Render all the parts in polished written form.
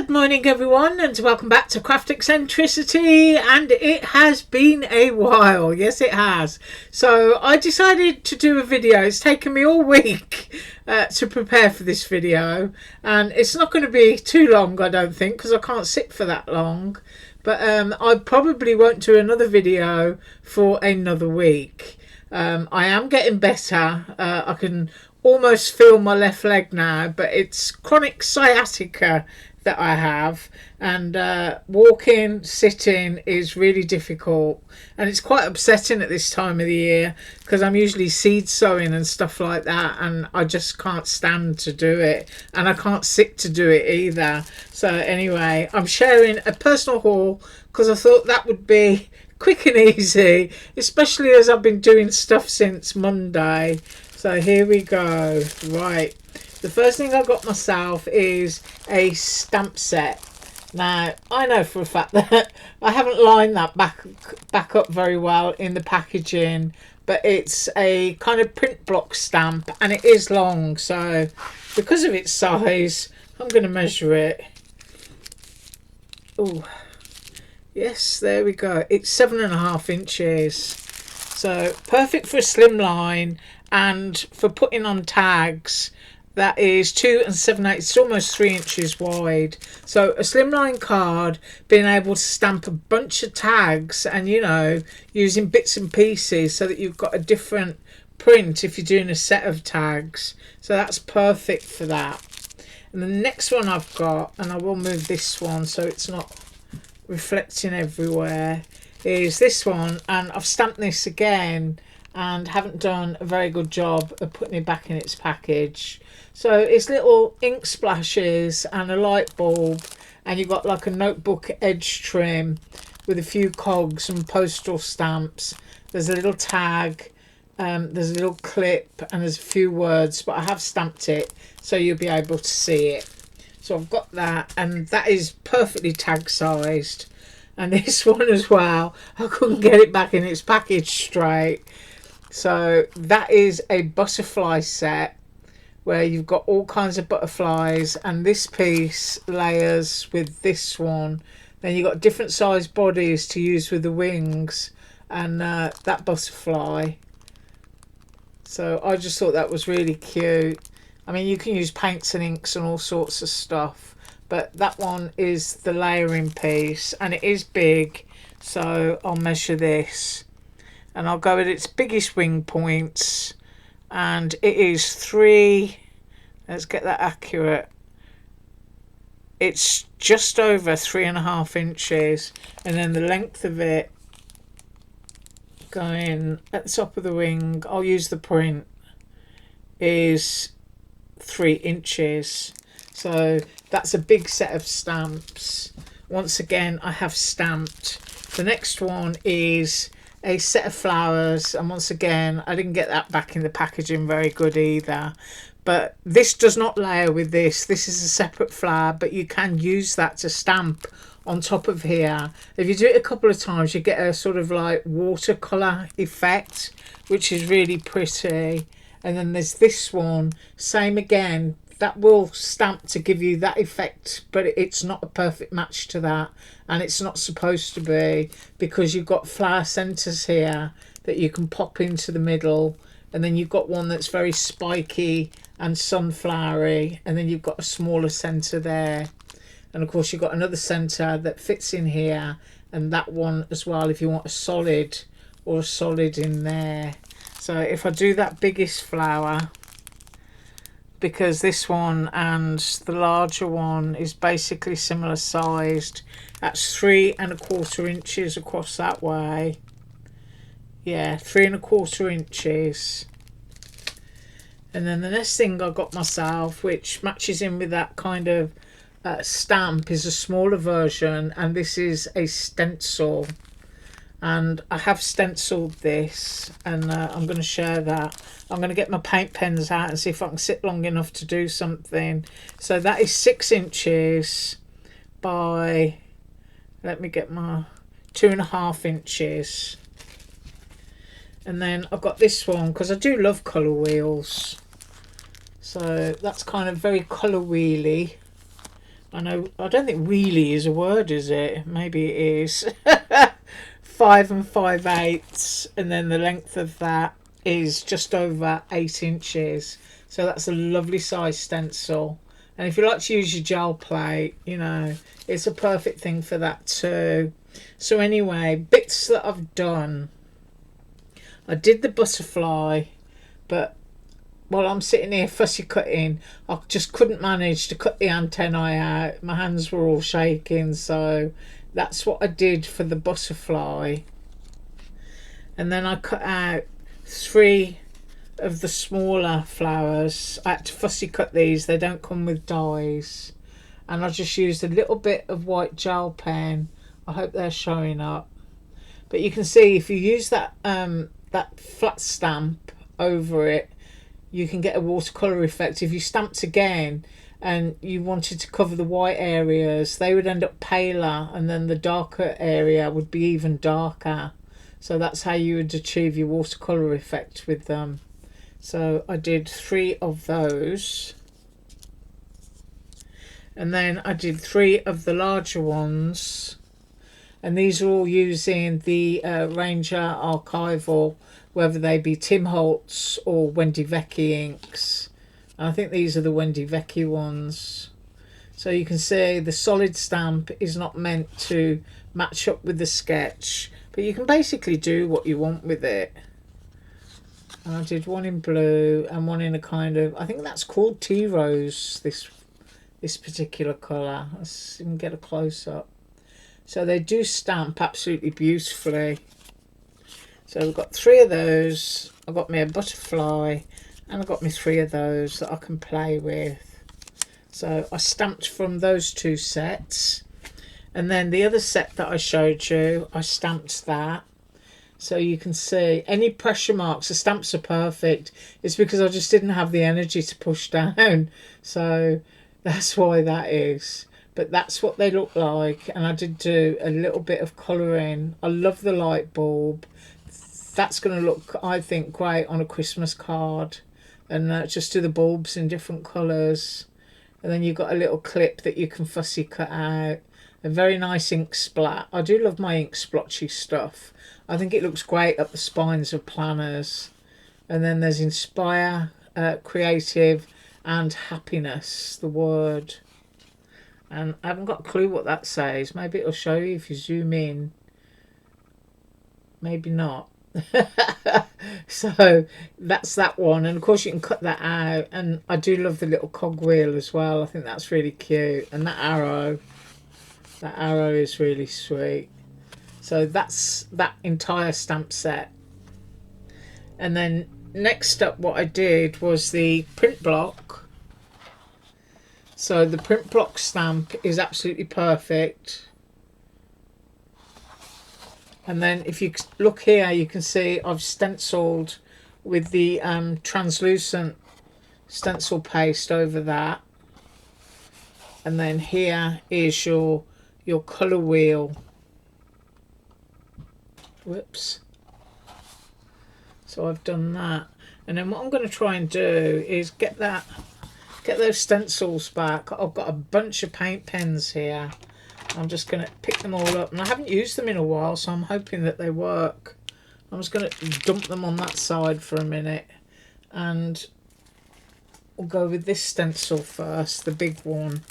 Good morning everyone, and welcome back to Craft Eccentricity. And it has been a while, yes it has. So I decided to do a video. It's taken me all week to prepare for this video, and it's not going to be too long, I don't think, because I can't sit for that long. But I probably won't do another video for another week. I am getting better. I can almost feel my left leg now, but it's chronic sciatica that I have, and walking, sitting is really difficult, and it's quite upsetting at this time of the year because I'm usually seed sowing and stuff like that, and I just can't stand to do it, and I can't sit to do it either. So anyway, I'm sharing a personal haul because I thought that would be quick and easy, especially as I've been doing stuff since Monday. So here we go. Right, the first thing I got myself is a stamp set. Now, I know for a fact that I haven't lined that back up very well in the packaging, but it's a kind of print block stamp, and it is long. So because of its size, I'm going to measure it. Oh, yes, there we go. It's 7.5 inches. So perfect for a slim line, and for putting on tags. That is 2 7/8. It's almost 3 inches wide. So a slimline card, being able to stamp a bunch of tags, and you know, using bits and pieces so that you've got a different print if you're doing a set of tags. So that's perfect for that. And the next one I've got, and I will move this one so it's not reflecting everywhere, is this one, and I've stamped this again and haven't done a very good job of putting it back in its package. So it's little ink splashes and a light bulb, and you've got like a notebook edge trim with a few cogs and postal stamps. There's a little tag, there's a little clip, and there's a few words, but I have stamped it so you'll be able to see it. So I've got that, and that is perfectly tag sized. And this one as well, I couldn't get it back in its package straight. So that is a butterfly set where you've got all kinds of butterflies, and this piece layers with this one. Then you've got different size bodies to use with the wings and that butterfly. So I just thought that was really cute. I mean, you can use paints and inks and all sorts of stuff, but that one is the layering piece, and it is big. So I'll measure this, and I'll go with its biggest wing points, and it is 3, let's get that accurate, it's just over 3.5 inches, and then the length of it going at the top of the wing, I'll use the print, is 3 inches. So that's a big set of stamps. Once again, I have stamped. The next one is a set of flowers, and once again, I didn't get that back in the packaging very good either. But this does not layer with this. This is a separate flower, but you can use that to stamp on top of here. If you do it a couple of times, you get a sort of like watercolor effect, which is really pretty. And then there's this one, same again. That will stamp to give you that effect, but it's not a perfect match to that, and it's not supposed to be, because you've got flower centers here that you can pop into the middle, and then you've got one that's very spiky and sunflowery, and then you've got a smaller center there, and of course you've got another center that fits in here, and that one as well if you want a solid or a solid in there. So if I do that biggest flower, because this one and the larger one is basically similar sized, that's 3.25 inches across that way. Yeah, 3.25 inches. And then the next thing I got myself, which matches in with that kind of stamp, is a smaller version, and this is a stencil. And I have stenciled this, and I'm going to share that. I'm going to get my paint pens out and see if I can sit long enough to do something. So that is 6 inches by, let me get my 2.5 inches. And then I've got this one, because I do love colour wheels. So that's kind of very colour wheely. I know, I don't think wheelie is a word, is it? Maybe it is. 5 and 5/8, and then the length of that is just over 8 inches. So that's a lovely size stencil. And if you like to use your gel plate, you know, it's a perfect thing for that too. So anyway, bits that I've done. I did the butterfly, but while I'm sitting here fussy cutting, I just couldn't manage to cut the antennae out. My hands were all shaking, so that's what I did for the butterfly. And then I cut out 3 of the smaller flowers. I had to fussy cut these, they don't come with dies. And I just used a little bit of white gel pen. I hope they're showing up. But you can see if you use that that flat stamp over it, you can get a watercolour effect. If you stamped again and you wanted to cover the white areas, they would end up paler, and then the darker area would be even darker. So that's how you would achieve your watercolour effect with them. So I did 3 of those. And then I did 3 of the larger ones. And these are all using the Ranger Archival, whether they be Tim Holtz or Wendy Vecchi inks. And I think these are the Wendy Vecchi ones. So you can see the solid stamp is not meant to match up with the sketch, but you can basically do what you want with it. And I did one in blue and one in a kind of, I think that's called tea rose, this particular colour. Let's see if we can get a close up. So they do stamp absolutely beautifully. So we've got 3 of those. I've got me a butterfly, and I've got me 3 of those that I can play with. So I stamped from those 2 sets. And then the other set that I showed you, I stamped that. So you can see any pressure marks, the stamps are perfect. It's because I just didn't have the energy to push down. So that's why that is. But that's what they look like. And I did do a little bit of colouring. I love the light bulb. That's going to look, I think, great on a Christmas card. And just do the bulbs in different colours. And then you've got a little clip that you can fussy cut out. A very nice ink splat. I do love my ink splotchy stuff. I think it looks great up the spines of planners. And then there's inspire, creative, and happiness, the word. And I haven't got a clue what that says. Maybe it'll show you if you zoom in. Maybe not. So that's that one. And of course you can cut that out. And I do love the little cogwheel as well. I think that's really cute. And that arrow is really sweet. So that's that entire stamp set. And then next up, what I did was the print block. So the print block stamp is absolutely perfect. And then if you look here, you can see I've stenciled with the translucent stencil paste over that. And then here is your colour wheel. Whoops. So I've done that. And then what I'm going to try and do is get those stencils back. I've got a bunch of paint pens here. I'm just going to pick them all up. And I haven't used them in a while, so I'm hoping that they work. I'm just going to dump them on that side for a minute. And we'll go with this stencil first, the big one.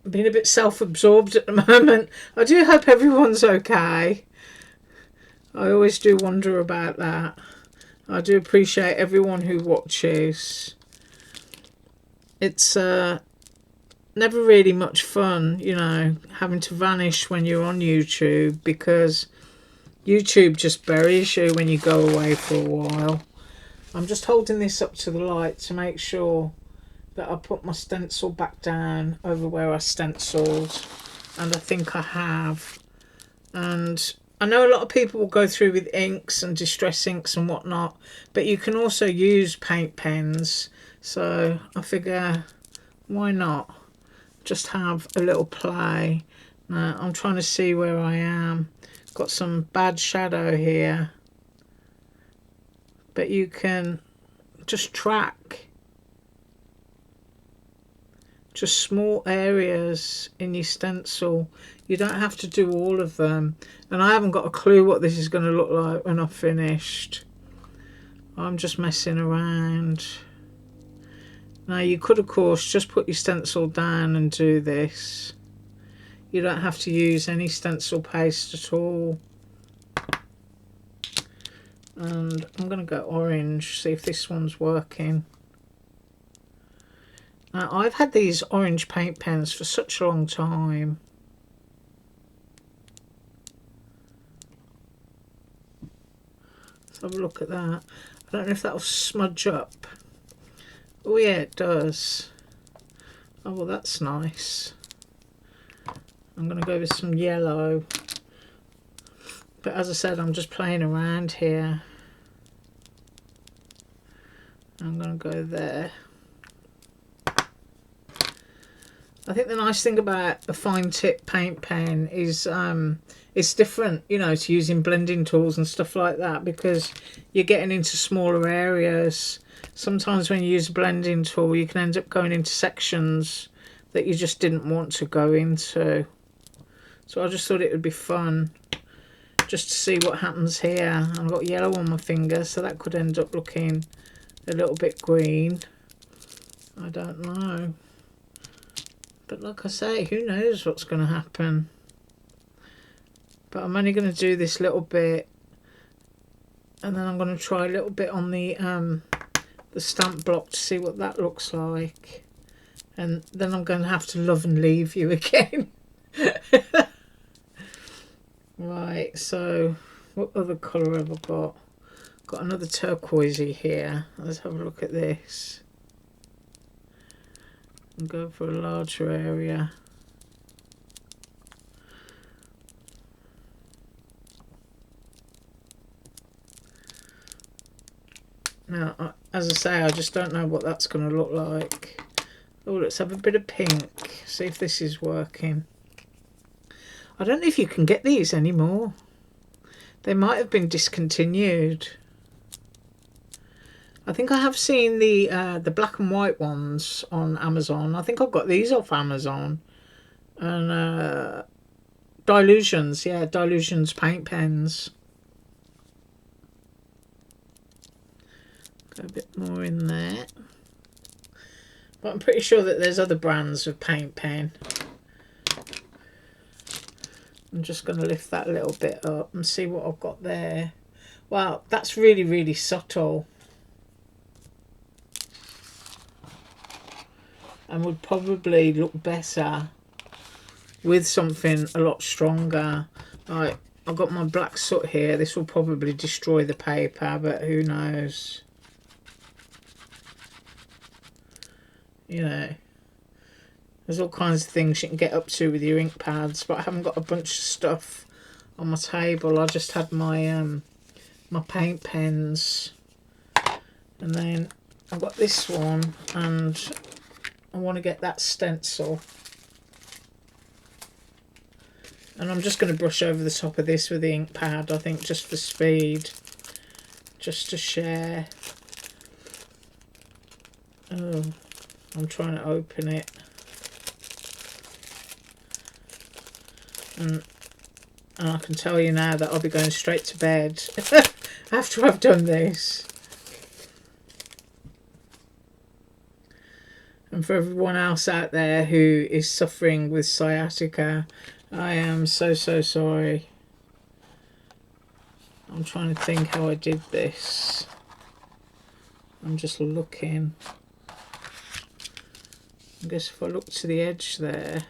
Being a bit self-absorbed at the moment. I do hope everyone's okay. I always do wonder about that. I do appreciate everyone who watches. It's never really much fun, you know, having to vanish when you're on YouTube, because YouTube just buries you when you go away for a while. I'm just holding this up to the light to make sure that I put my stencil back down over where I stenciled, and I think I have. And I know a lot of people will go through with inks and distress inks and whatnot, but you can also use paint pens, so I figure why not just have a little play. Now I'm trying to see where I am. got some bad shadow here, but you can just track just small areas in your stencil. You don't have to do all of them, and I haven't got a clue what this is going to look like when I've finished. I'm just messing around. Now you could of course just put your stencil down and do this. You don't have to use any stencil paste at all. And I'm going to go orange, see if this one's working. Now I've had these orange paint pens for such a long time. Let's have a look at that. I don't know if that'll smudge up. Oh yeah, it does. Oh well, that's nice. I'm going to go with some yellow. But as I said, I'm just playing around here. I'm going to go there. I think the nice thing about a fine tip paint pen is it's different, you know, to using blending tools and stuff like that, because you're getting into smaller areas. Sometimes when you use a blending tool, you can end up going into sections that you just didn't want to go into. So I just thought it would be fun just to see what happens here. I've got yellow on my finger, so that could end up looking a little bit green. I don't know. But like I say, who knows what's going to happen. But I'm only going to do this little bit, and then I'm going to try a little bit on the stamp block to see what that looks like. And then I'm going to have to love and leave you again. Right, so what other colour have I got? Got another turquoisey here. Let's have a look at this. And go for a larger area. Now, as I say, I just don't know what that's going to look like. Oh, let's have a bit of pink. See if this is working. I don't know if you can get these anymore. They might have been discontinued. I think I have seen the black and white ones on Amazon. I think I've got these off Amazon. And Dilutions, yeah, Dilutions paint pens. Go a bit more in there. But I'm pretty sure that there's other brands of paint pen. I'm just going to lift that a little bit up and see what I've got there. Wow, that's really, really subtle. And would probably look better with something a lot stronger. Like, I've got my black soot here. This will probably destroy the paper, but who knows. You know, there's all kinds of things you can get up to with your ink pads, but I haven't got a bunch of stuff on my table. I just had my my paint pens, and then I've got this one, and I want to get that stencil, and I'm just going to brush over the top of this with the ink pad, I think, just for speed, just to share. Oh, I'm trying to open it. And I can tell you now that I'll be going straight to bed after I've done this. And for everyone else out there who is suffering with sciatica, I am so, so sorry. I'm trying to think how I did this. I'm just looking. I guess if I look to the edge there,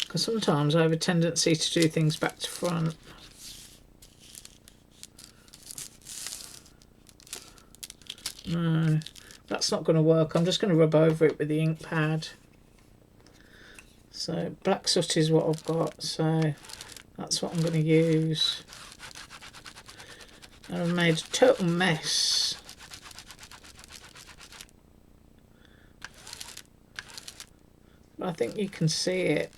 because sometimes I have a tendency to do things back to front. No, that's not going to work. I'm just going to rub over it with the ink pad. So black soot is what I've got, so that's what I'm going to use. And I've made a total mess. But I think you can see it.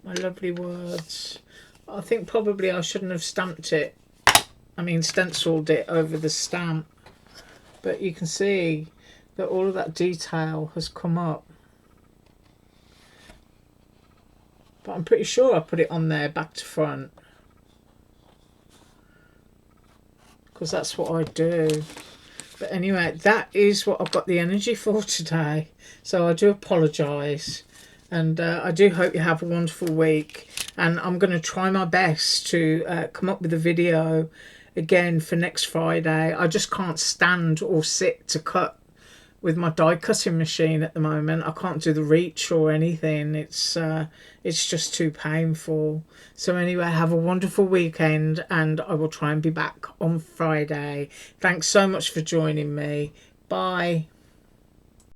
My lovely words. I think probably I shouldn't have stamped it. I mean, stenciled it over the stamp. But you can see that all of that detail has come up. But I'm pretty sure I put it on there back to front, because that's what I do. But anyway, that is what I've got the energy for today. So I do apologise. And I do hope you have a wonderful week. And I'm going to try my best to come up with a video again for next Friday. I just can't stand or sit to cut with my die cutting machine at the moment. I can't do the reach or anything. It's just too painful. So anyway, have a wonderful weekend, and I will try and be back on Friday. Thanks so much for joining me. Bye.